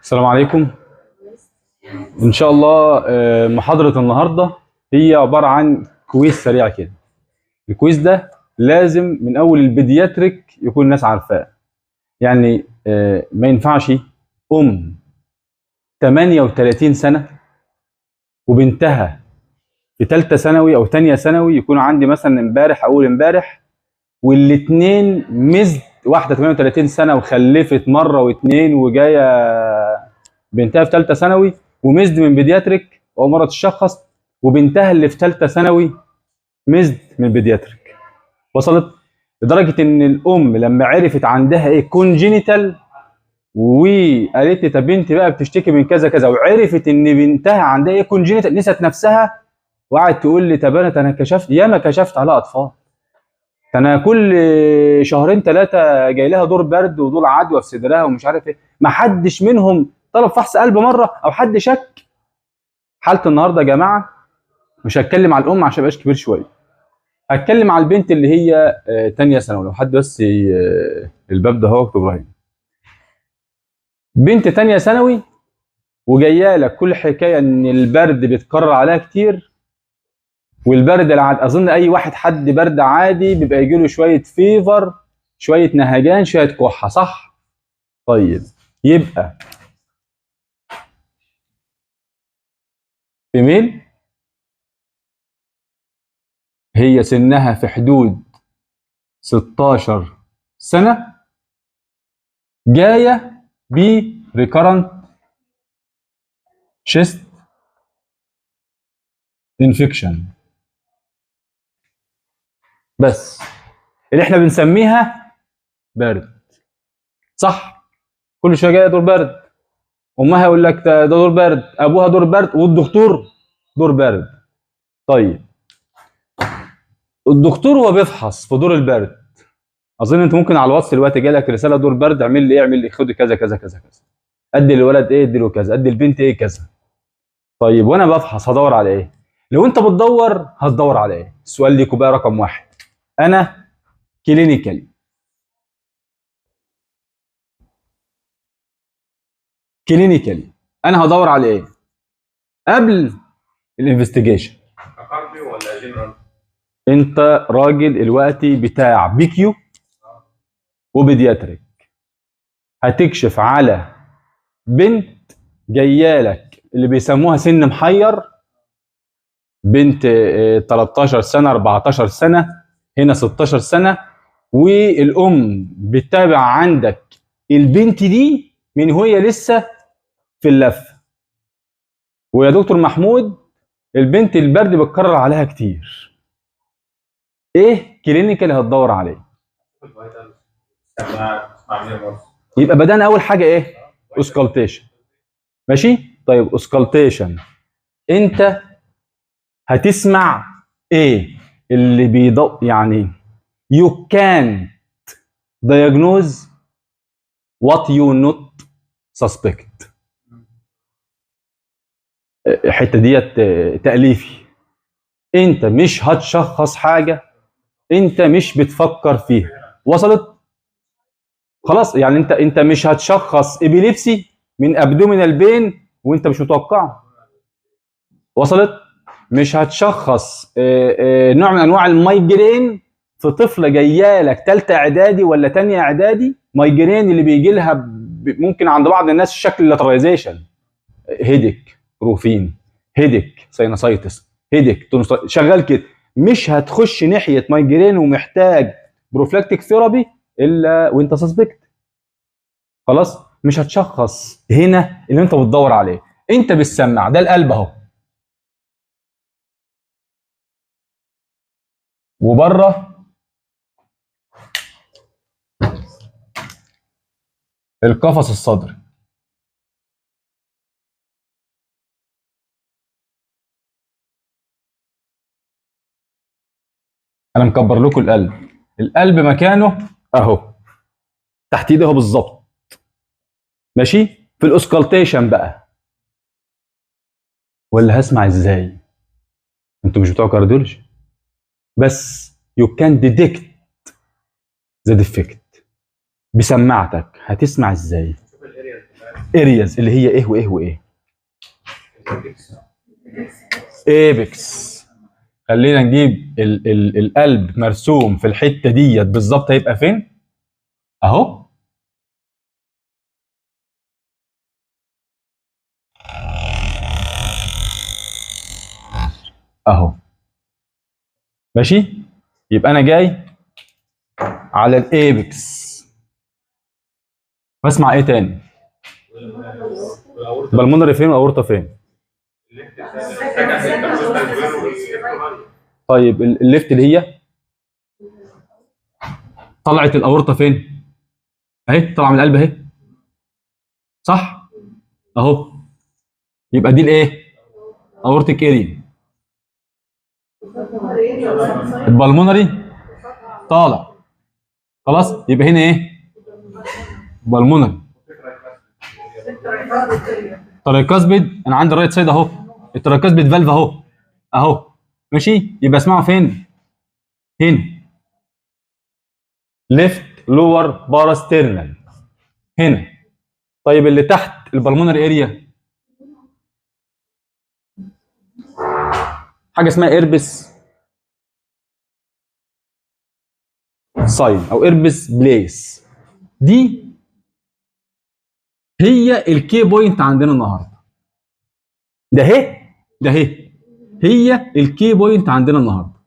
السلام عليكم. إن شاء الله محاضرة النهاردة هي عبارة عن كويز سريع كده. الكويز ده لازم من أول البيدياتريك يكون الناس عارفاه. يعني ما ينفعش 38 سنة وبنتها في ثالثة ثانوي أو ثانية ثانوي يكون عندي مثلا امبارح أول امبارح والاتنين مزد، واحدة 38 سنة وخلفت مرة واتنين وجاية بنتها في ثالثه ثانوي ومزد من بيدياتريك اول مره تشخص، وبنتها اللي في ثالثه ثانوي مزد من بيدياتريك. وصلت لدرجه ان الام لما عرفت عندها ايه كونجينيتال وقالت لي طب بنتي بقى بتشتكي من كذا كذا، وعرفت ان بنتها عندها ايه كونجينيتال نسيت نفسها وقعدت تقول لي طب انا كشفت ياما كشفت على اطفال، انا كل شهرين ثلاثه جاي لها دور برد ودور عدوى في صدرها ومش عارف ايه، ما حدش منهم طلب فحص قلب مره او حد شك. حاله النهارده يا جماعه مش هتكلم على الام عشان مبقاش كبير شويه، هتكلم على البنت اللي هي تانية ثانوي. لو حد بس الباب ده هو اكتب ابراهيم. بنت تانية ثانوي وجايه لك كل حكايه ان البرد بيتكرر عليها كتير، والبرد العادي اظن اي واحد حد برد عادي بيبقى يجي له شويه فيفر، شويه نهجان، شويه كحه، صح؟ طيب يبقى فيميل هي سنها في حدود 16 سنه جايه ب ريكارنت شيست انفكشن، بس اللي احنا بنسميها برد، صح؟ كل شويه جايه دور برد، امها يقول لك ده دور برد، ابوها دور برد، والدكتور دور برد. طيب الدكتور هو بيفحص في دور البرد، اظن انت ممكن على الواتس دلوقتي جاي لك رساله دور برد، اعمل لي ايه، اعمل لي خد كذا كذا كذا كذا، ادي الولد ايه، ادي له كذا، ادي البنت ايه كذا. طيب وانا بفحص هدور على ايه؟ لو انت بتدور هتدور على ايه؟ السؤال ليكوا بقى رقم واحد. انا كلينيكالي انا هدور على ايه قبل الانفستيجيشن؟ قلبي ولا جنرال؟ انت راجل دلوقتي بتاع بي كيو وبيدياتريك، هتكشف على بنت جايالك اللي بيسموها سن محير، بنت 13 سنه 14 سنه هنا 16 سنه، والام بتتابع عندك البنت دي من وهي لسه في اللفه، ويا دكتور محمود البنت البرد بتكرر عليها كتير، ايه كلينيكال هتدور عليه؟ يبقى بدأنا اول حاجه ايه؟ اوسكالتيشن. ماشي؟ طيب اوسكالتيشن انت هتسمع ايه اللي يعني you can't diagnose what you not suspect. الحته ديت تأليفي، انت مش هتشخص حاجه انت مش بتفكر فيها. وصلت؟ خلاص، يعني انت مش هتشخص ابيليبسي من ابدومينال بين وانت مش متوقعه. وصلت؟ مش هتشخص نوع من انواع المايجرين في طفله جايه لك ثالثه اعدادي ولا ثانيه اعدادي، مايجرين اللي بيجي لها ممكن عند بعض الناس شكل لاتراليزيشن، هيديك، روفين، هيديك، ساينوسايتس، هيديك، شغال كده. مش هتخش ناحيه مايجرين ومحتاج بروفلاكتيك ثيرابي الا وانت سسبكت. خلاص؟ مش هتشخص هنا اللي انت بتدور عليه. انت بتسمع ده القلب اهو، وبره القفص الصدري. انا مكبر لكم القلب، القلب مكانه اهو تحت ايدي اهو بالظبط. ماشي؟ في الاوسكالتيشن بقى ولا هسمع ازاي؟ انتوا مش بتوع كارديولوجي، بس you can detect the defect. بسماعتك هتسمع ازاي؟ شوف الاريا ارياز اللي هي ايه وايه وايه؟ ايبكس. خلينا نجيب القلب مرسوم في الحته ديت بالظبط، هيبقى فين؟ اهو. اهو ماشي. يبقى انا جاي على الايبكس. بسمع ايه تاني؟ بالمونري فين واورطه فين؟ طيب الليفت اللي هي طلعت الاورطه فين؟ اهي طالعه من القلب اهي، صح؟ اهو. يبقى دي الايه؟ اورتيك اريا. البلمونري طالع، خلاص. يبقى هنا ايه؟ بالمونري. ترايكاسبيد، انا عندي الرايت سايد اهو، الترايكاسبيد فالف اهو اهو، ماشي. يبقى اسمعوا فين؟ هنا. ليفت لور باراسترنال هنا. طيب اللي تحت البلمونري اريا حاجه اسمها ايربس ساين او ايربس بليس. دي هي الكي بوينت عندنا النهارده. ده هي الكي بوينت عندنا النهارده.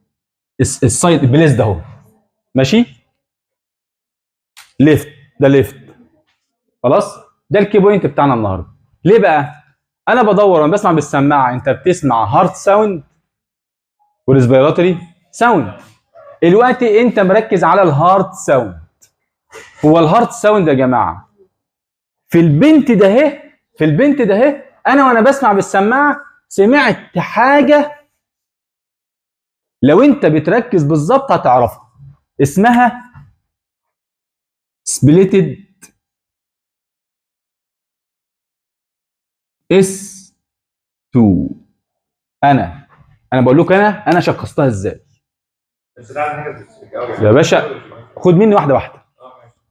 السايد البليس ده اهو، ماشي. ليفت، ده ليفت، خلاص. ده الكي بوينت بتاعنا النهارده. ليه بقى؟ انا بدور وانا بسمع بالسماعه، انت بتسمع هارت ساوند وريسبيراتوري ساوند. دلوقتي انت مركز على الهارت ساوند. هو الهارت ساوند يا جماعه في البنت ده اهي، في البنت ده اهي، انا وانا بسمع بالسماعه سمعت حاجه، لو انت بتركز بالظبط هتعرفها، اسمها سبليتد اس 2. انا بقول لكم انا شخصتها ازاي. بس ده على حاجه سبيسيفيك قوي يا باشا خد مني واحده واحده.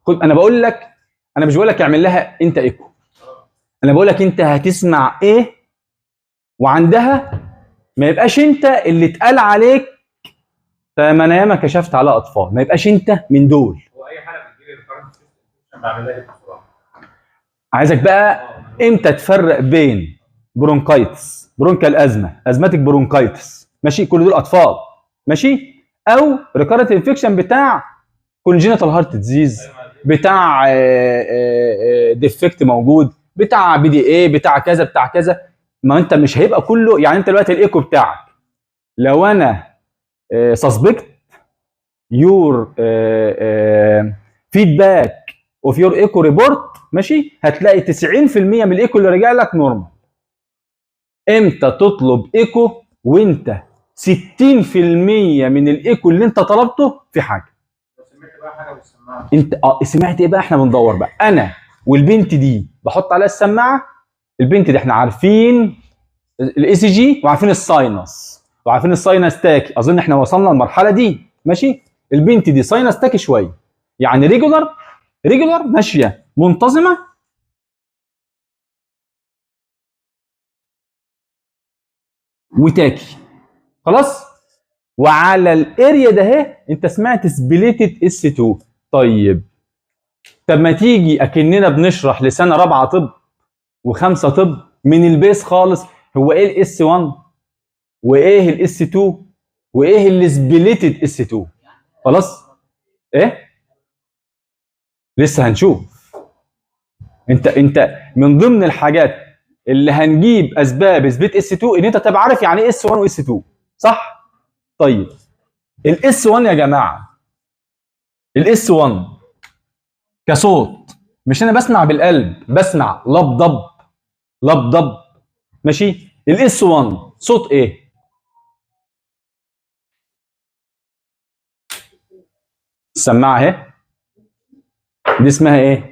خد، انا بقول لك، انا مش بقول لك اعمل لها انت ايكو، انا بقول لك انت هتسمع ايه، وعندها ما يبقاش انت اللي اتقال عليك ما انا ياما كشفت على اطفال، ما يبقاش انت من دول. هو اي حاله بتجيلي ريفرنس عشان بعملها ايه بصراحه. عايزك بقى امتى تفرق بين برونكايتس، برونكال ازمه، ازماتيك برونكايتس، ماشي، كل دول اطفال، ماشي، او ريكارنت انفكشن بتاع كونجينيتال هارت ديزيز، بتاع ديفكت موجود، بتاع بي دي اي، بتاع كذا بتاع كذا. ما انت مش هيبقى كله، يعني انت دلوقتي الايكو بتاعك لو انا سسبكت يور فيدباك اوف يور ايكو ريبورت، ماشي، هتلاقي 90% من الايكو اللي راجع لك نورمال. امتى تطلب ايكو وانت 60% من الايكو اللي انت طلبته في حاجه؟ لو سمعت بقى حاجه بالسماعه انت سمعت ايه بقى؟ احنا بندور بقى. انا والبنت دي بحط عليها السماعه، البنت دي احنا عارفين الاي سي جي وعارفين الساينس وعارفين الساينس تاكي، اظن احنا وصلنا للمرحله دي، ماشي. البنت دي ساينس تاكي شويه، يعني ريجولار ماشيه منتظمه، وتاكي، خلاص. وعلى الاريا ده اهي انت سمعت سبليتد اس 2. طيب ما تيجي اكننا بنشرح لسنه رابعه طب وخمسه طب من البيس خالص، هو ايه الاس 1 وايه الاس 2 وايه السبليتد اس 2، خلاص. ايه لسه هنشوف. انت من ضمن الحاجات اللي هنجيب اسباب اثبات اس 2 ان انت تبقى عارف يعني ايه اس 1 واس 2، صح؟ طيب الاس 1 يا جماعه، الاس 1 كصوت، مش انا بسمع بالقلب، بسمع لبضب لبضب، ماشي. الاس 1 صوت ايه؟ السماعه اهي دي اسمها ايه؟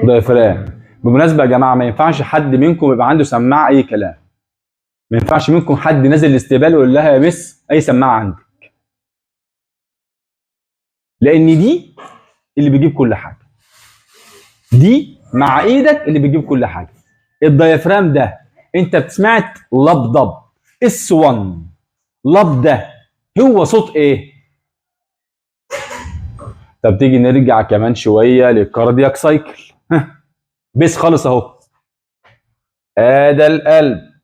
دايفرام. بالمناسبه يا جماعه ما ينفعش حد منكم يبقى عنده سماعه اي كلام، ما ينفعش منكم حد نازل الاستقبال ويقول لها يا مس اي سماعه عندك، لان دي اللي بيجيب كل حاجه. دي مع ايدك اللي بيجيب كل حاجه. الديافرام ده انت سمعت لبضب اس 1. لب ده هو صوت ايه؟ طب تيجي نرجع كمان شويه للكاردياك سايكل. بس خالص اهو. ادي القلب.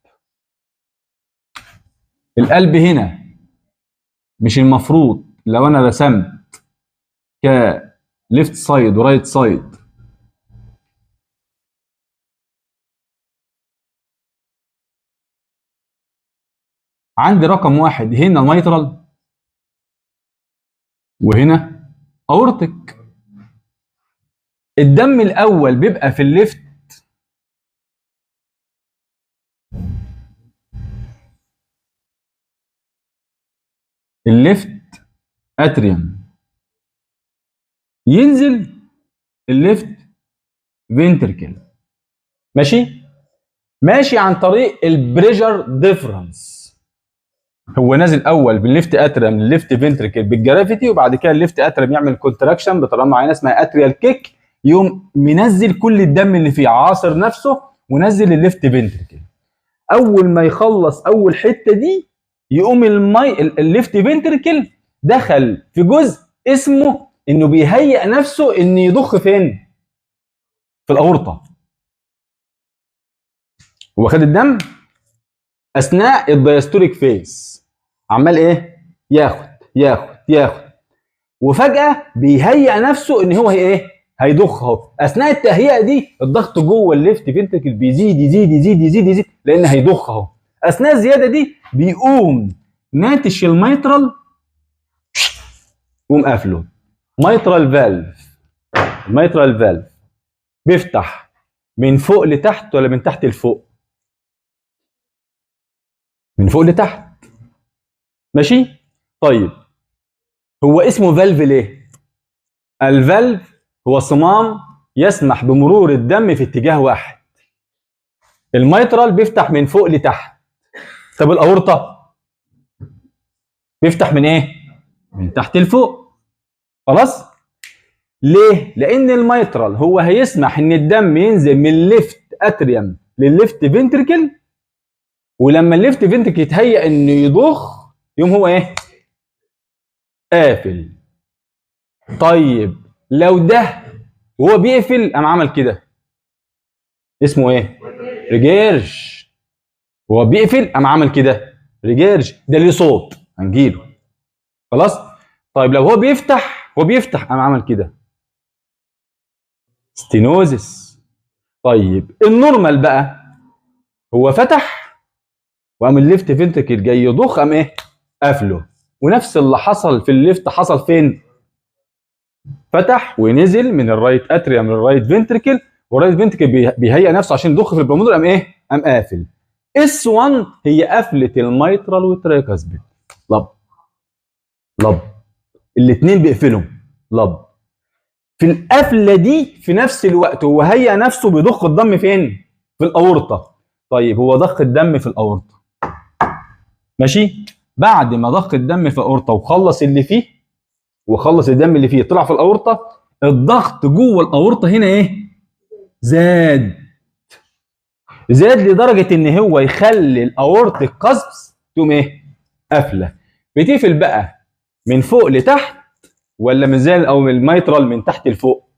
القلب هنا مش المفروض لو انا رسمت ك ليفت سايد ورايت سايد عندي رقم واحد هنا مايترال وهنا اورتك. الدم الاول بيبقى في الليفت اتريوم، ينزل الليفت فينتركل. ماشي عن طريق البريشر ديفرنس. هو نازل اول بالليفت اتريوم للليفت فينتركل بالجرافيتي، وبعد كده الليفت اتريوم يعمل كونتراكشن بطريقه معينه اسمها اتريال كيك، يقوم منزل كل الدم اللي فيه، عاصر نفسه ونزل الليفت فينتركل. اول ما يخلص اول حته دي يقوم الليفت فينتركل دخل في جزء اسمه انه بيهيئ نفسه ان يضخ فين؟ في الاورطه. هو خد الدم اثناء الدايستوليك فيز، عمال ايه؟ ياخد وفجاه بيهيئ نفسه ان هو ايه؟ هيضخ اهو. اثناء التهيئه دي الضغط جوه الليفت فينتركل بيزيد يزيد يزيد يزيد يزيد لان هيضخ اهو. اثناء الزياده دي بيقوم ناتش الميترال، يقوم قافله. ميترال فالف بيفتح من فوق لتحت ولا من تحت لفوق؟ من فوق لتحت. ماشي؟ طيب هو اسمه فالف ليه؟ الفالف هو صمام يسمح بمرور الدم في اتجاه واحد. الميترال بيفتح من فوق لتحت. طب الاورطه بيفتح من ايه؟ من تحت لفوق. خلاص؟ ليه؟ لان الميترال هو هيسمح ان الدم ينزل من الليفت اتريوم للليفت فينتركل، ولما الليفت فينتركل يتهيأ انه يضخ يوم هو ايه؟ قافل. طيب لو ده وهو بيقفل قام عمل كده، اسمه ايه؟ ريجيرش. وهو بيقفل قام عمل كده، ريجيرش. ده ليه صوت هنجيله. خلاص؟ طيب لو هو بيفتح قام عمل كده، ستينوزس. طيب النورمال بقى هو فتح وقام الليفت فينتركل جاي يضخ قام ايه؟ قافله. ونفس اللي حصل في الليفت حصل فين؟ فتح ونزل من الرايت اتريوم للرايت فينتركل، والرايت فينتركل بيهيئ نفسه عشان يضخ في البلمونر قام ايه؟ قام قافل. اس 1 هي قفله الميترال والترايكاسبيد. لب الاثنين بيقفلهم لب. في القفله دي في نفس الوقت هو هيئ نفسه بيضخ الدم فين؟ في الاورطه. طيب هو ضخ الدم في الاورطه. ماشي؟ بعد ما ضخ الدم في الاورطه وخلص اللي فيه وخلص الدم اللي فيه طلع في الاورطه، الضغط جوه الاورطه هنا ايه؟ زاد لدرجه ان هو يخلي الاورطه قصبس تقوم ايه؟ قافله. بتقفل بقى من فوق لتحت ولا من زي او من الميترال من تحت لفوق؟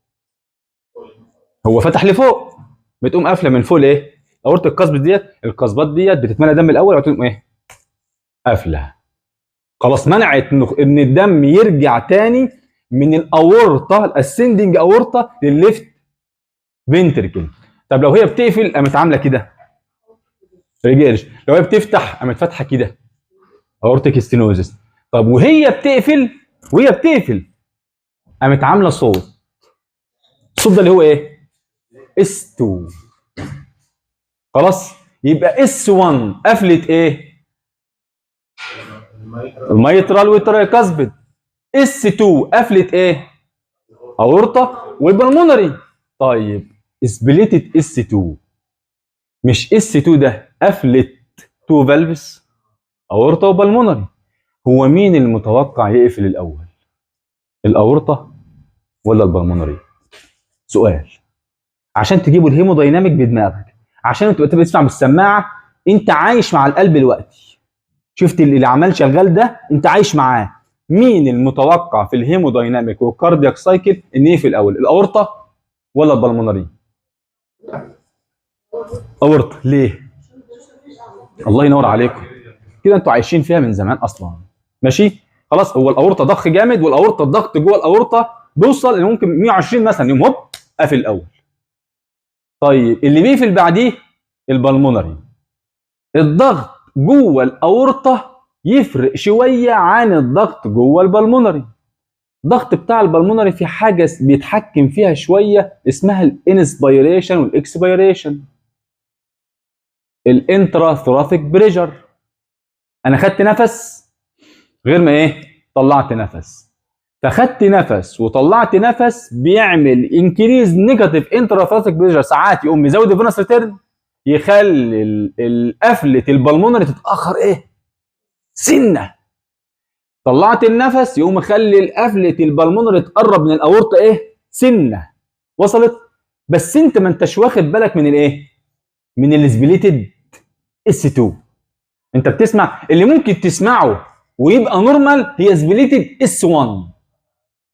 هو فتح لفوق، بتقوم قافله من فوق لايه؟ اورطه القصبس ديت، القصبات ديت بتتملى دم الاول وتقوم ايه؟ قافله. خلاص منعت ان الدم يرجع تاني من الاورطه الاسندنج اورطه للليفت فينتركل. طب لو هي بتقفل قامت عامله كده، ريجيرش. لو هي بتفتح قامت فاتحه كده، اورتيك ستينوزس. طب وهي بتقفل قامت عامله صوت. الصوت ده اللي هو ايه؟ اس 2. خلاص؟ يبقى اس 1 قفلت ايه؟ الميترال والترايكاسبيد. اس 2 قفلت ايه؟ اورطه والبلمونري. طيب سبليتد اس 2، مش اس 2 ده قفلت 2 فالفز اورطه وبلمونري. هو مين المتوقع يقفل الاول؟ الاورطه ولا البلمونري؟ سؤال عشان تجيبوا الهيمودايناميك بدماغك، عشان انت تبقى تسمع بالسماعه، انت عايش مع القلب دلوقتي، شفت اللي عمال شغال ده انت عايش معاه. مين المتوقع في الهيمودايناميك والكاردياك سايكل ان ايه في الاول، الاورطه ولا البلمونري؟ اورطه. ليه؟ الله ينور عليكم، كده انتوا عايشين فيها من زمان اصلا. ماشي خلاص، هو الاورطه ضخ جامد، والاورطه الضغط جوه الاورطه بيوصل ممكن 120 مثلا، يوم هوب قافل الاول. طيب اللي بيقفل بعديه البلمونري. الضغط جوه الاورطه يفرق شويه عن الضغط جوه البلمونري. الضغط بتاع البلمونري في حاجه بيتحكم فيها شويه اسمها الانسبيريشن والاكسبيريشن. الانترا ثوراسيك بريشر، انا خدت نفس غير ما ايه طلعت نفس، فخدت نفس وطلعت نفس بيعمل انكريز نيجاتيف انترا ثوراسيك بريشر، ساعات يقوم مزود الفينوس ريتيرن، يخلي القفله البلمونري تتاخر ايه سنه. طلعت النفس يقوم يخلي القفله البلمونري تقرب من الاورطه ايه سنه. وصلت؟ بس انت ما انتش واخد بالك من الايه، من السبليتد اس 2. انت بتسمع اللي ممكن تسمعه ويبقى نورمال هي سبليتد اس 1،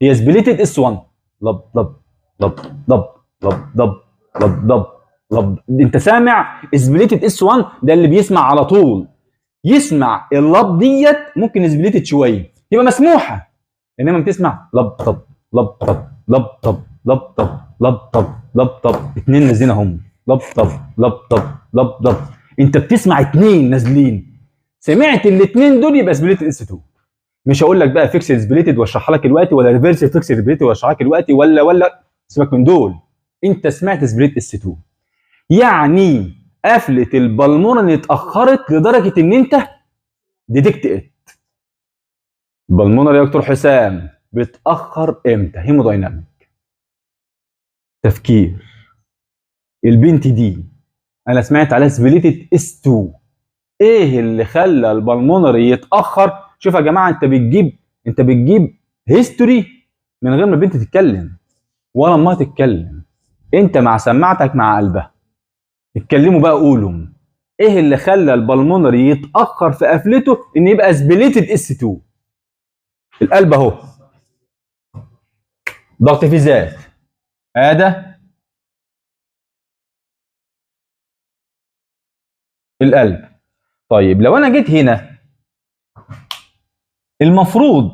هي سبليتد اس 1. لب لب لب لب لب لب لب لب لب. انت سامع سبليتد اس 1 ده اللي بيسمع على طول، يسمع اللب ديت ممكن سبليتد شويه يبقى مسموحه، انما بتسمع لب طب لب طب لب طب لب طب لب طب لب طب، اتنين نازلين اهم، لب طب لب طب لب طب، انت بتسمع اتنين نازلين، سمعت الاتنين دول يبقى سبليتد اس 2. مش هقول لك بقى فيكس سبليتد واشرحها لك دلوقتي، ولا ريفرس فيكس سبليتد واشرحها لك دلوقتي، ولا سيبك من دول، انت سمعت سبليت اس 2. يعني قفله البلمونري اتاخرت لدرجه ان انت ديتكت ات. البلمونري يا دكتور حسام بتاخر امتى؟ هيمودايناميك. تفكير. البنت دي انا سمعت عليها سبليتد اس 2، ايه اللي خلى البلمونري يتاخر؟ شوف يا جماعه، انت بتجيب هيستوري من غير ما البنت تتكلم ولا امها تتكلم، انت مع سماعتك مع قلبها. اتكلموا بقى، قولوا ايه اللي خلى البلمونري يتاخر في قفلته ان يبقى سبليتد اس 2. القلب اهو، ضغط فيه زاد، هذا القلب. طيب لو انا جيت هنا، المفروض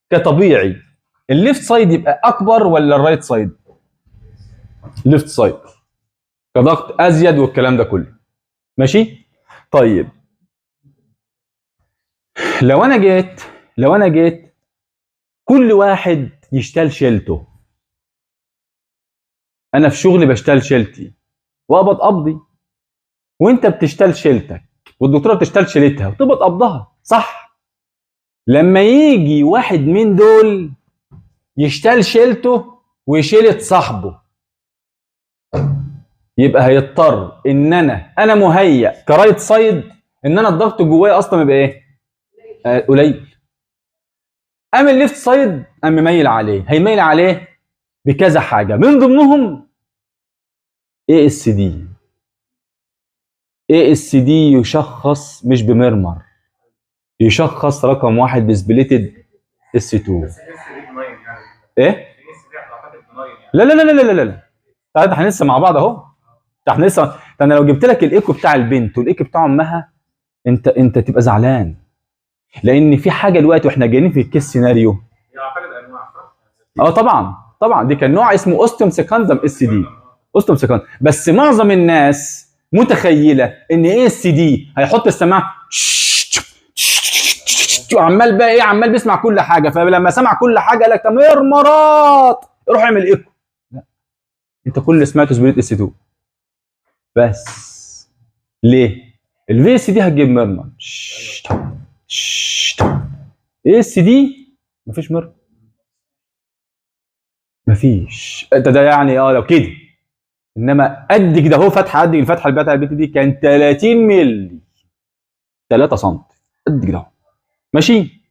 كطبيعي الليفت سايد يبقى اكبر ولا الرايت سايد؟ ليفت سايد كضغط ازيد والكلام ده كله. ماشي. طيب لو انا جيت كل واحد يشتغل شيلته، انا في شغلي بشتغل شيلتي واقبض قبضي، وانت بتشتغل شيلتك، والدكتوره بتشتغل شيلتها وتقبض قبضها، صح؟ لما يجي واحد من دول يشتغل شيلته ويشيلت صاحبه، يبقى هيضطر ان انا مهيأ كرايت سايد ان انا الضغط جوايا اصلا يبقى ايه؟ قليل. قام الليفت سايد قام مميل عليه، هيميل عليه بكذا حاجه، من ضمنهم اي اس دي. اي اس دي يشخص مش بمرمر، يشخص رقم واحد بسبليتد اس 2. بس الاس دي بناين يعني. ايه؟ الاس دي اعتقد بناين يعني. لا لا لا لا لا لا لا، تعالى احنا لسه مع بعض اهو. احنا لسه، ده انا لو جبت لك الايكو بتاع البنت والايكو بتاع امها انت تبقى زعلان، لان في حاجه دلوقتي واحنا جايين في الكيس سيناريو. هي اعتقد انواع صح؟ اه طبعا طبعا، دي كان نوع اسمه اوستيوم سيكاندم اس دي، اوستيوم سيكاندم. بس معظم الناس متخيله ان ايه اس دي هيحط السماعه عمال بقى ايه، عمال بيسمع كل حاجه، فلما سمع كل حاجه قال لك طب مرات روح اعمل ايكو. لا، انت كل اللي سمعته سبريت اس 2 بس. ليه؟ الفي اس دي هتجيب مرمر، ايه اس دي مفيش مرمر، مفيش. انت ده يعني لو كده، انما قد كده اهو فتحه، قد الفتحه اللي بتاعت البيت دي كان 30 مللي، 3 سم، قد كده اهو. ماشي،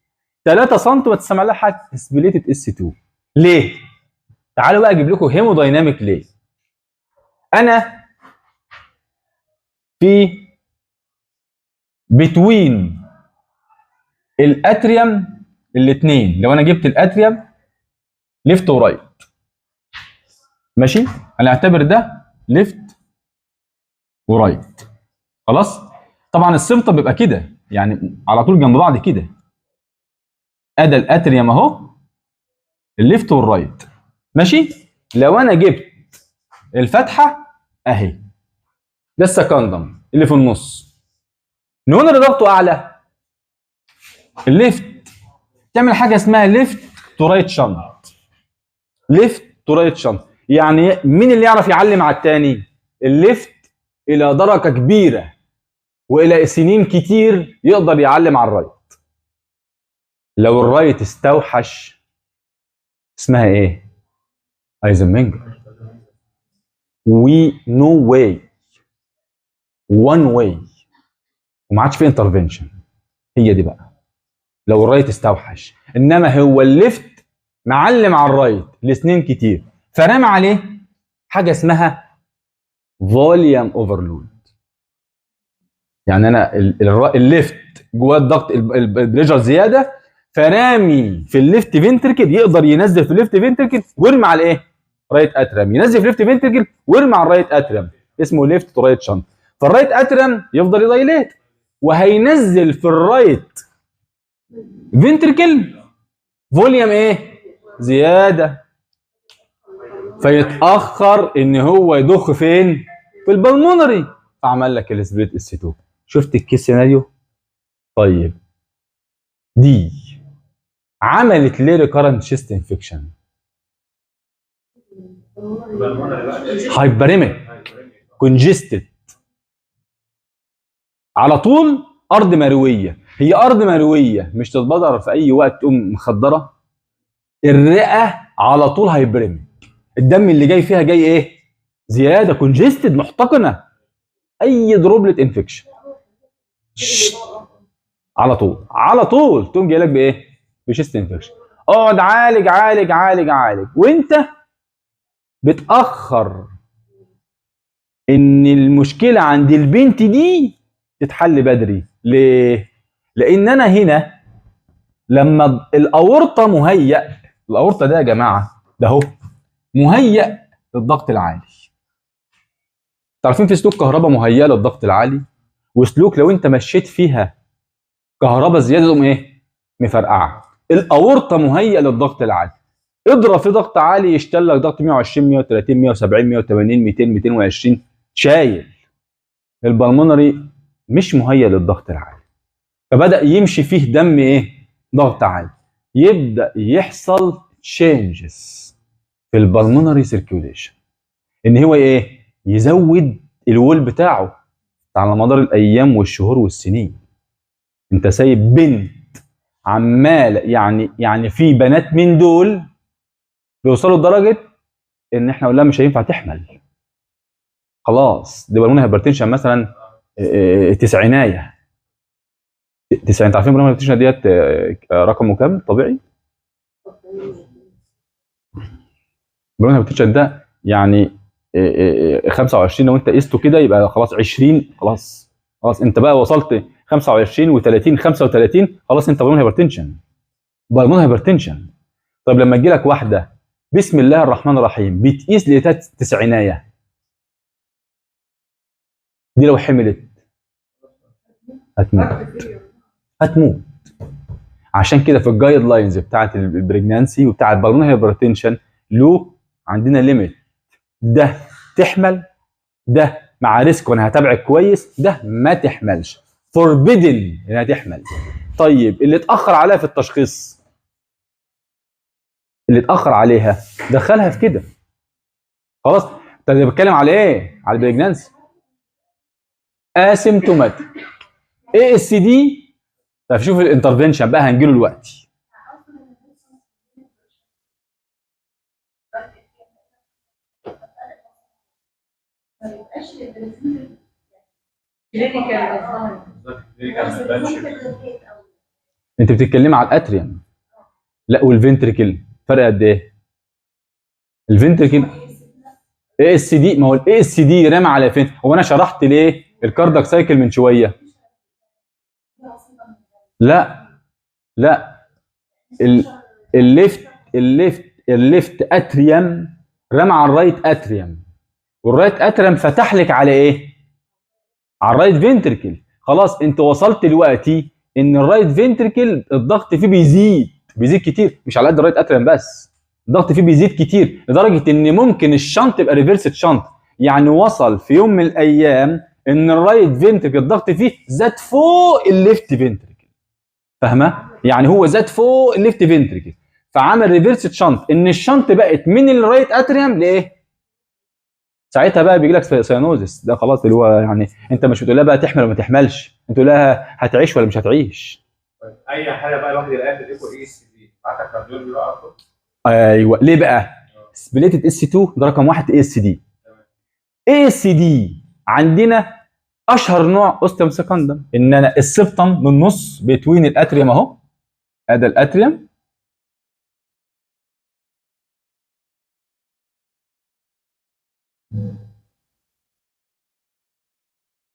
3 سم ما تسمع لها حاجه، سبليتد اس 2. ليه؟ تعالوا بقى اجيب لكم هيمودايناميك ليه. انا في بتوين الاتريوم الاثنين، لو انا جبت الاتريوم ليفت ورايت ماشي، هنعتبر ده ليفت ورايت خلاص. طبعا السمطه بيبقى كده يعني على طول جنب بعض كده، ادي الاتريوم اهو الليفت والرايت ماشي. لو انا جبت الفتحه اهي، ده السكندم اللي في النص، نقول اللي ضغطه اعلى الليفت، تعمل حاجه اسمها ليفت تو رايت شنط. ليفت تو رايت شنط يعني مين اللي يعرف يعلم على الثاني؟ الليفت الى درجه كبيره والى سنين كتير يقدر يعلم على الرايت. لو الرايت استوحش اسمها ايه؟ ايزنمنجر. وي نو واي، وان واي، وما عادش في انترفنشن. هي دي بقى لو الرايت استوحش، انما هو الليفت معلم على الرايت لسنين كتير، فرمى عليه حاجه اسمها فوليوم اوفرلود. يعني انا الليفت جواه الضغط البريشر زياده، فرامي في الليفت فينتركل، يقدر ينزل في الليفت فينتركل ويرمي على ايه؟ رايت اترم، ينزل في الليفت فينتركل ويرمي على الرايت اترم، اسمه ليفت تو رايت شنط. فالرايت اترم يفضل يدايليت وهينزل في الرايت فينتركل فوليوم ايه؟ زياده، فيتاخر ان هو يضخ فين؟ في البلمونري، فعمل لك السبريت اس 2. شفت الكيس سيناريو؟ طيب دي عملت ليه ريكارنت شيست انفكشن؟ هايبريميك كونجستد على طول، ارض مرويه. هي ارض مرويه مش تتبدر في اي وقت تقوم مخدره. الرئه على طول هايبريميك، الدم اللي جاي فيها جاي ايه؟ زياده، كونجستد، محتقنه، اي دروبلت انفكشن على طول على طول تقوم جاي لك بايه؟ بشيست انفكشن. اقعد عالج عالج عالج عالج، وانت بتاخر ان المشكله عند البنت دي تتحل بدري. ليه؟ لان انا هنا لما الاورطه مهيأ، الاورطه ده يا جماعه ده اهو مهيأ للضغط العالي. تعرفين في سلوك كهرباء مهيئه للضغط العالي، وسلوك لو انت مشيت فيها كهرباء زياده تقوم ايه؟ مفرقعه. الاورطه مهيئه للضغط العالي، اضرب في ضغط عالي يشتغل لك ضغط 120 130 170 180 200 220 شايل. البلمونري مش مهيئ للضغط العالي، فبدأ يمشي فيه دم ايه؟ ضغط عالي، يبدأ يحصل تشينجز في البلمونري سيركيوليشن، ان هو ايه؟ يزود الول بتاعه على مدار الايام والشهور والسنين. انت سايب بنت عمال يعني في بنات من دول بيوصلوا لدرجه ان احنا نقول لها مش هينفع تحمل خلاص، دي بالمونري هايبرتنشن مثلا تسعينايه. انت عارفين بالمونري هايبرتنشن ديت رقمه كام طبيعي؟ بالمونري هايبرتنشن ده يعني 25 لو انت قسته كده يبقى خلاص 20، خلاص خلاص انت بقى وصلت 25 و30 35 خلاص انت بالمونري هايبرتنشن. بالمونري هايبرتنشن. طب لما تجي لك واحده بسم الله الرحمن الرحيم بتقيس لقيتها تسعينايه، دي لو حملت هتموت، هتموت. عشان كده في الجايد لاينز بتاعت البريجنانسي وبتاعت البالمونري هايبرتنشن له عندنا ليميت، ده تحمل، ده مع ريسك وانا هتابعك كويس، ده ما تحملش، فوربيدن انها تحمل. طيب اللي اتاخر عليها في التشخيص، اللي اتاخر عليها دخلها في كده خلاص. طب انا بتكلم على ايه؟ على البريجنانسي اسيمتوماتيك اي اس دي. طب شوف الانترفنشن بقى هنجيله دلوقتي. انت بتتكلمي على الاتريوم، لا والفنتريكل فرق قد ايه؟ الفنتركل اي اس دي، ما هو الاي اس دي رامي على فين؟ هو انا شرحت ليه الكاردياك سايكل من شويه؟ لا لا، الليفت الليفت اتريم رمى على الرايت اتريم، والرايت اتريم فتح لك على ايه؟ على الرايت فنتركل. خلاص انت وصلت دلوقتي ان الرايت فنتركل الضغط فيه بيزيد كتير، مش على قد الرايت اتريم بس، الضغط فيه بيزيد كتير لدرجه ان ممكن الشنط يبقى ريفرسد شنط. يعني وصل في يوم من الايام ان الرايت فنتركل الضغط فيه زاد فوق الليفت فنتركل، فاهمه؟ يعني هو زاد فوق الليفت فنتركل فعمل ريفرسد شنط، ان الشنط بقت من الرايت اتريم لايه؟ ساعتها بقى بيجي لك سيانوزس، ده خلاص اللي هو يعني انت مش بتقول لها بقى تحمل ولا ما تحملش، انت تقول لها هتعيش ولا مش هتعيش. اي حاجه بقى الواحد يلاقيها في الايكو اي اس دي عندك كارديولوجي بقى اكتر. ايوه ليه بقى؟ سبليتد اس 2 ده رقم واحد. اي اس دي، اي اس دي عندنا اشهر نوع اوستيوم سكندم، ان انا السبتم من النص بتوين الاتريوم اهو، ادي الاتريوم،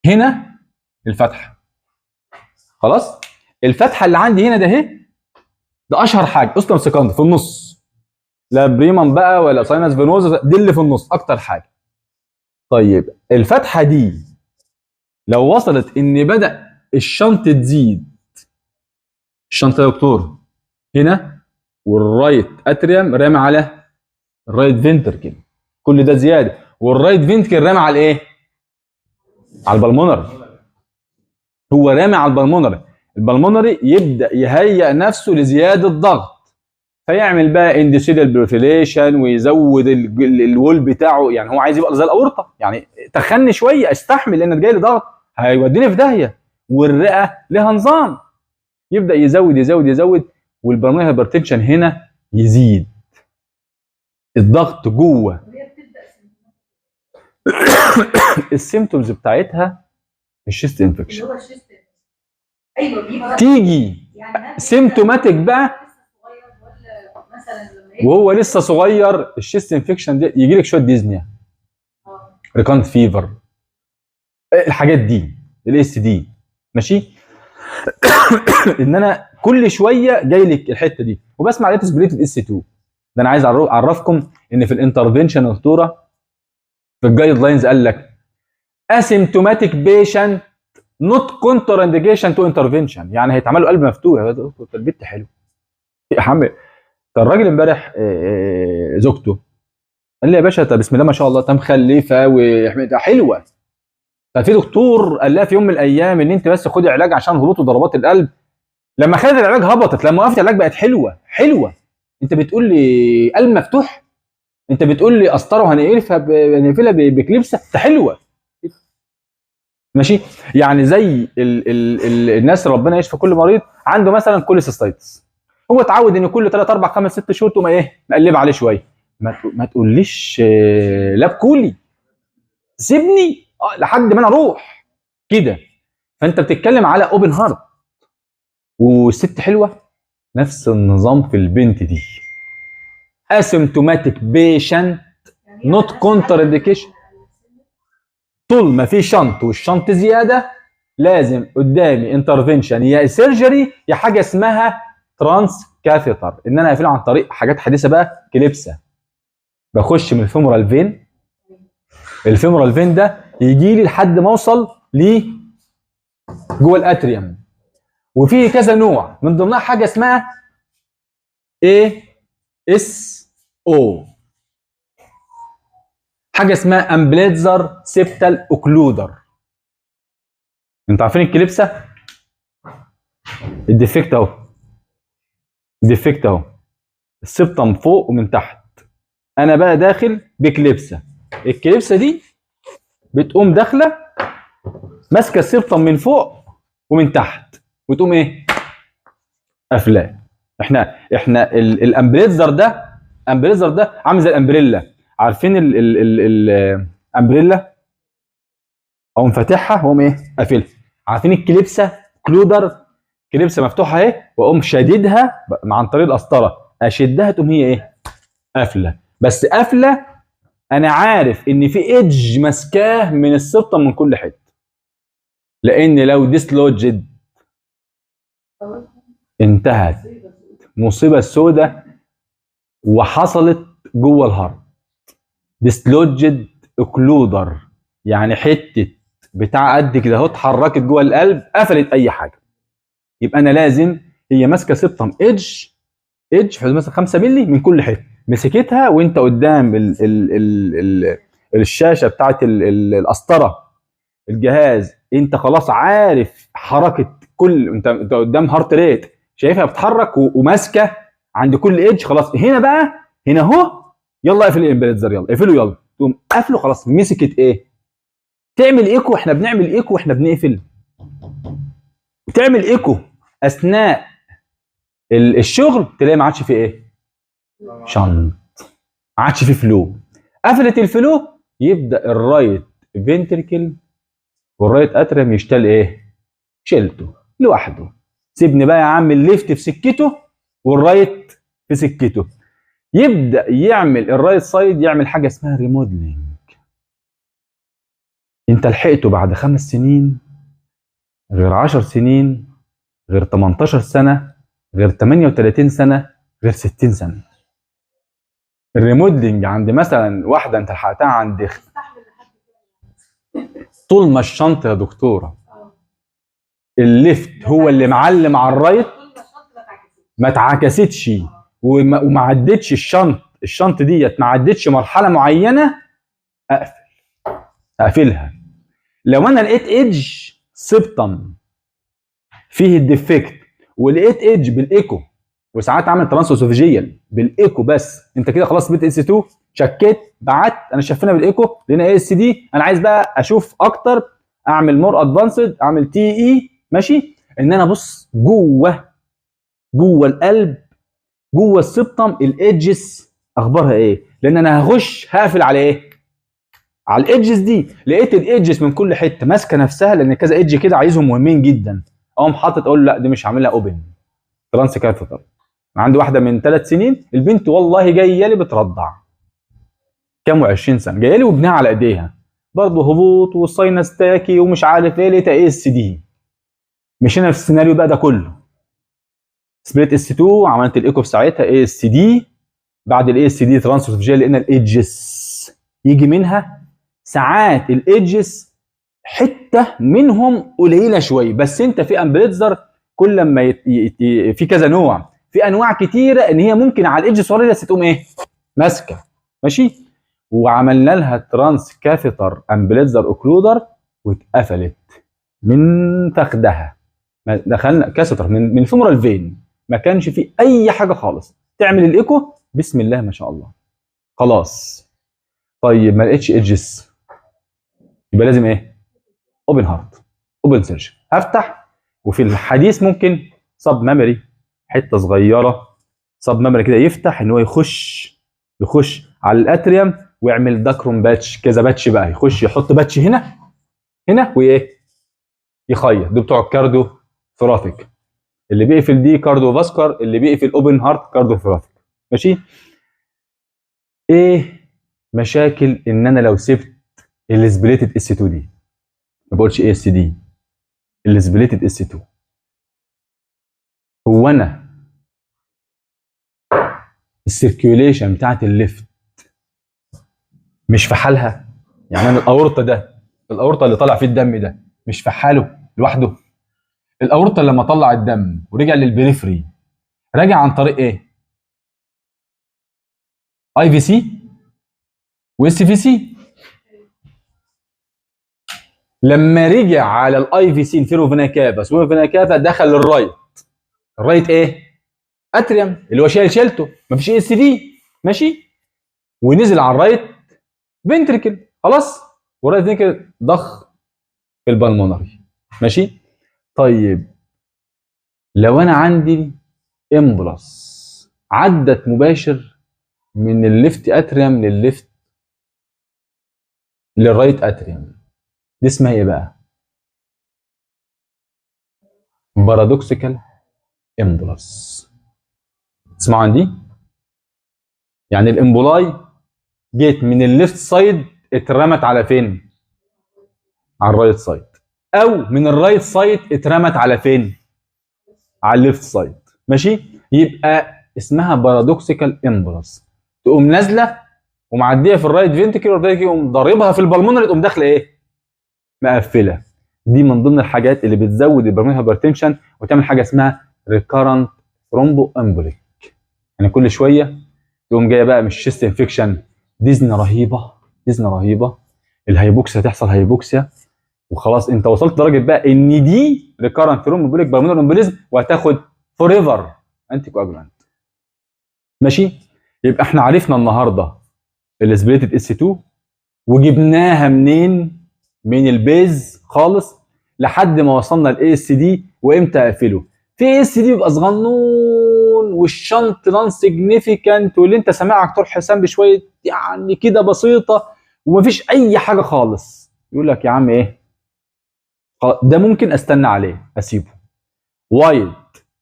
هنا الفتحه. خلاص الفتحه اللي عندي هنا ده اهي، ده اشهر حاجه اوستيوم سكندم في النص، لا بريمم بقى ولا ساينس فينوزا، دي اللي في النص اكتر حاجه. طيب الفتحه دي لو وصلت ان بدا الشنط تزيد، الشنط يا دكتور هنا والرايت اتريوم رامي على الرايت فنتركل، كل ده زياده، والرايت فنتركل رامي على ايه؟ على البلمونري. هو رامي على البلمونري، البلمونري يبدا يهيئ نفسه لزياده ضغط، فيعمل بقى اندوثيليال بريفيليشن ويزود الوول بتاعه، يعني هو عايز يبقى زي الاورطه، يعني تخني شويه استحمل لان جاي لي ضغط هيوديني في داهيه، والرئه لها نظام، يبدا يزود يزود يزود، والبلمونري هايبرتنشن هنا يزيد، الضغط جوه. السيمتومز بتاعتها الشيست انفكشن، ايوه تيجي سيمتوماتيك بقى وهو لسه صغير، الشيست انفكشن دي يجي لك شويه ديزنيا، ريكانت فيفر، الحاجات دي الاس دي، ماشي. ان انا كل شويه جاي لك الحته دي، وبسمع عليها سبريتد اس 2. ده انا عايز اعرفكم ان في الانترفنشن دكتوره في الجايد لاينز قال لك اسيمتوماتيك بيشنت نوت كونتر انديكيشن تو انترفنشن، يعني هيتعمل له قلب مفتوح. يا دكتور البت حلو يا عم. الراجل امبارح زوجته قال لي يا باشا طب بسم الله ما شاء الله مخلفه وحميدة حلوه، ففي دكتور قال لها في يوم من الايام ان انت بس خدي علاج عشان هبوط ضربات القلب، لما خدت العلاج هبطت، لما وقفت العلاج بقت حلوه حلوه. انت بتقول لي قلب مفتوح، انت بتقول لي قسطره وهنقفلها بكليبسه، ده حلوه ماشي. يعني زي الناس ربنا يشفي كل مريض عنده مثلا كوليسيستايتس، هو اتعود ان كل 3 4 5 6 شهور تقوم ايه مقلب عليه شويه، ما تقوليش لا بكولي سيبني لحد ما انا اروح كده. فانت بتتكلم على اوبن هارت والست حلوه، نفس النظام في البنت دي، اسيمتوماتيك بيشنت نوت كونتر انديكيشن، طول ما في شنط والشنط زياده لازم قدامي انترفنشن، يا سيرجري يا حاجه اسمها ترانس كاثيتر، ان انا اقفله عن طريق حاجات حديثه بقى، كليبسه، بخش من الفيمورال فين، الفيمورال فين ده يجي لي لحد ما اوصل ليه جوه الاتريوم. وفي كذا نوع من ضمنها حاجه اسمها اي اس او، حاجه اسمها امبليتزر سيبتال اوكلودر. انتوا عارفين الكليبسه الديفكت اهو، الديفكت اهو، السبتم فوق ومن تحت، انا بقى داخل بكليبسه، الكليبسه دي بتقوم داخله ماسكه السبتم من فوق ومن تحت وتقوم ايه قافلاه. احنا الامبريزر ده، امبريزر ده عامل زي الامبريلا، عارفين الامبريلا اقوم فاتحها واقوم ايه قافلها، عارفين الكليبسه كلودر، كليبسه مفتوحه اهي واقوم شاددها عن طريق القسطره، اشدها تقوم هي ايه قافله. بس قافله، انا عارف ان في ايدج ماسكاه من السبطه من كل حته، لان لو ديسلوجد انتهت مصيبه سوداء وحصلت جوه الهارت. ديسلوجد اوكلودر يعني حته بتاع قد كده اهو اتحركت جوه القلب قفلت اي حاجه. يبقى انا لازم، هي ماسكه سبتم ايدج في حدود مثلا 5 مللي من كل حته، مسكتها وانت قدام ال الشاشه بتاعت القسطره الجهاز، انت خلاص عارف حركه كل، انت قدام هارت ريت شايفها بتتحرك وماسكه عند كل ايدج. خلاص هنا بقى، هنا اهو، يلا اقفل الامبليتزر، يلا اقفله، يلا تقوم قافله. خلاص مسكت ايه؟ تعمل ايكو. احنا بنعمل ايكو واحنا بنقفل، وتعمل ايكو اثناء الشغل تلاقي ما عادش فيه ايه؟ شنط، ما عادش فيه فلو. قفلت الفلو يبدا الرايت فينتركل والرايت اتريم يشتغل ايه؟ شيلته لوحده. سيبني بقى يا عم الليفت في سكته والرايت في سكته. يبدا يعمل الرايت سايد يعمل حاجه اسمها ريموديلنج. انت لحقته بعد 5 سنين غير 10 سنين غير 18 سنه غير 38 سنه غير 60 سنه. الريموديلنج عند مثلا واحده انت لحقتها عند طول ما الشنط يا دكتوره الليفت هو اللي معلم على الرايت، ما اتعكستش وما عدتش الشنط ديت ما عدتش مرحله معينه، اقفلها. لو انا لقيت ايدج سبتم فيه الديفكت ولقيت ايدج بالايكو، وساعات اعمل ترانسوسوفيجيال بالايكو بس، انت كده خلاص بيت اس 2 شكيت بعت انا شفنا بالايكو لقينا اي اس دي، انا عايز بقى اشوف اكتر، اعمل مور ادفانسد، اعمل تي اي ماشي، ان انا ابص جوه القلب جوه السبتم الايدجز اخبارها ايه، لان انا هقفل على ايه؟ على الايدجز دي. لقيت الايدجز من كل حته ماسكه نفسها، لان كذا ايدج كده عايزهم مهمين جدا، اقوم حاطط اقول لا دي مش هعملها اوبن ترانس كاثيتر. عندي واحده من 3 سنين البنت والله جايه لي بترضع كام و20 سنه، جايه لي وابنها على ايديها برضه هبوط والساينس تاكي ومش عارف ايه، لقيتها اي اس دي. مشينا في السيناريو بقى ده كله، سبليت اس 2، عملت الايكو في ساعتها اي اس دي، بعد الاي اس دي ترانسفير جي لقينا الايدجز يجي منها ساعات الايدجز حته منهم قليله شويه، بس انت في امبليتزر كل ما في كذا نوع، في انواع كتيره ان هي ممكن على الايدج الصغيره بس تقوم ايه؟ ماسكه ماشي. وعملنا لها ترانس كاثيتر امبليتزر اوكلودر واتقفلت من فخدها، دخلنا كاثيتر من فيمورال فين، ما كانش فيه اي حاجه خالص. تعمل الايكو بسم الله ما شاء الله خلاص. طيب ما لقيتش ايدجز يبقى لازم ايه؟ اوبن هارت، اوبن سيرجن، هفتح. وفي الحديث ممكن سب ميموري حته صغيره، سب ميموري كده يفتح ان هو يخش على الاتريوم ويعمل داكروم باتش كذا باتش بقى، يخش يحط باتش هنا وايه؟ يخيط. دول بتوع الكارديو ثوراتيك، اللي بيقفل دي كارديو فاسكر، اللي بيقفل اوبن هارت كارديو ثوراتيك ماشي. ايه مشاكل ان انا لو سبت السبليتد اس 2 دي؟ ما بقولش اي اس دي، السبليتد اس 2. هو انا السيركيوليشن بتاعت الليفت مش في حالها؟ يعني انا الاورطه ده، الاورطه اللي طالع فيه الدم ده مش في حاله لوحده؟ الاورطه لما طلع الدم ورجع للبريفري راجع عن طريق ايه؟ اي في سي واس في سي. لما رجع على الاي في سي انفيرو فينا كافا سوبر فينا كافا دخل الرايت ايه؟ اتريوم اللي هو شيلته، مفيش اي اس دي ماشي، ونزل على الرايت فنتريكل خلاص، والرايت فنتريكل ضخ في البلمونري ماشي. طيب لو انا عندي امبلس عدت مباشر من الليفت اتريوم للرايت اتريوم، دي اسمها ايه بقى؟ بارادوكسيكال امبلس. اسمعوا عن دي؟ يعني الامبولاي جيت من الليفت سايد اترمت على فين؟ على الرايت سايد، او من الرايت سايد اترمت على فين؟ على الليفت سايد. ماشي؟ يبقى اسمها بارادوكسيكال امبلس، تقوم نازله ومعديه في الرايت فينتكل، والرايت يقوم ضاربها في البلمونري، تقوم داخله ايه؟ مقفله. دي من ضمن الحاجات اللي بتزود البلمونري هايبرتنشن وتعمل حاجه اسمها ريكارنت ثرومبو امبوليك. يعني كل شويه تقوم جايه بقى مش شيست انفكشن، ديزني رهيبه، ديزني رهيبه، الهيبوكسيا تحصل هيبوكسيا، وخلاص انت وصلت لدرجه بقى ان دي ريكارنت ثرومبوليك بالمونري امبوليزم، وهتاخد فور ايفر انتي كواجولانت. ماشي؟ يبقى احنا عرفنا النهارده الاسبريتد اس 2 وجبناها منين؟ من البيز خالص لحد ما وصلنا الاي اس دي. وامتى اقفله؟ في اس دي بيبقى صغنون والشنط نون سيجنيفيكانت، واللي انت سامعها دكتور حسام بشويه يعني كده بسيطه ومفيش اي حاجه خالص، يقول لك يا عم ايه ده ممكن استنى عليه اسيبه. وايد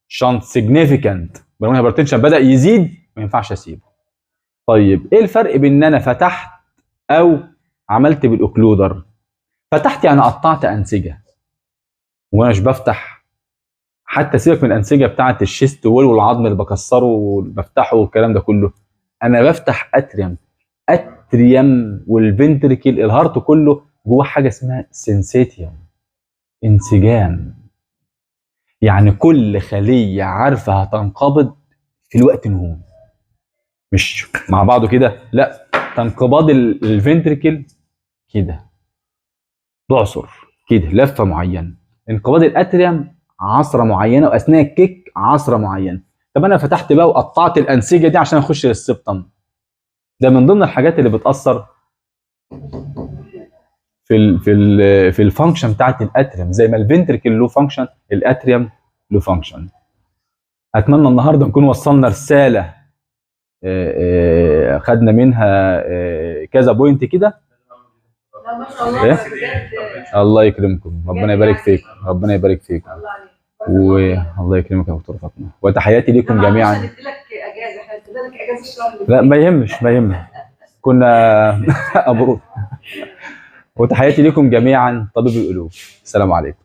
شنط سيجنيفيكانت بالمونري هايبرتنشن بدا يزيد، ما ينفعش اسيبه. طيب ايه الفرق بين ان انا فتحت او عملت بالاوكلودر؟ فتحت يعني قطعت انسجه، وانا مش بفتح حتى، سيبك من الانسجه بتاعه الشيست وول والعظم اللي بكسره وبفتحه والكلام ده كله، انا بفتح اتريم. اتريم والفنتريكل الهارت كله جوه حاجه اسمها سنسيتيوم، انسجام. يعني كل خليه عارفه هتنقبض في الوقت المهم، مش مع بعضه كده، لا، تنقباض الفنتريكل كده تعصر كده لفه معينه، انقباض الاتريم عصره معينه، واثناء الكيك عصره معينه. طب انا فتحت بقى وقطعت الانسجه دي عشان اخش للسبتم، ده من ضمن الحاجات اللي بتاثر في الفانكشن بتاعت الاتريم. زي ما الفنتريكل له فانكشن، الاتريم له فانكشن. اتمنى النهارده نكون وصلنا رساله خدنا منها كذا بوينت كده. لا ما شاء الله بجد. الله يكرمكم، ربنا يبارك فيكم، ربنا يبارك فيكم، والله يكرمك يا دكتور فاطمه، وتحياتي لكم جميعا. مش هندي لك اجازه، احنا هندي لك اجازه الشهر اللي لا ما يهمش، ما يهمش، كنا ابرود. وتحياتي لكم جميعا طبيب القلوب. السلام عليكم.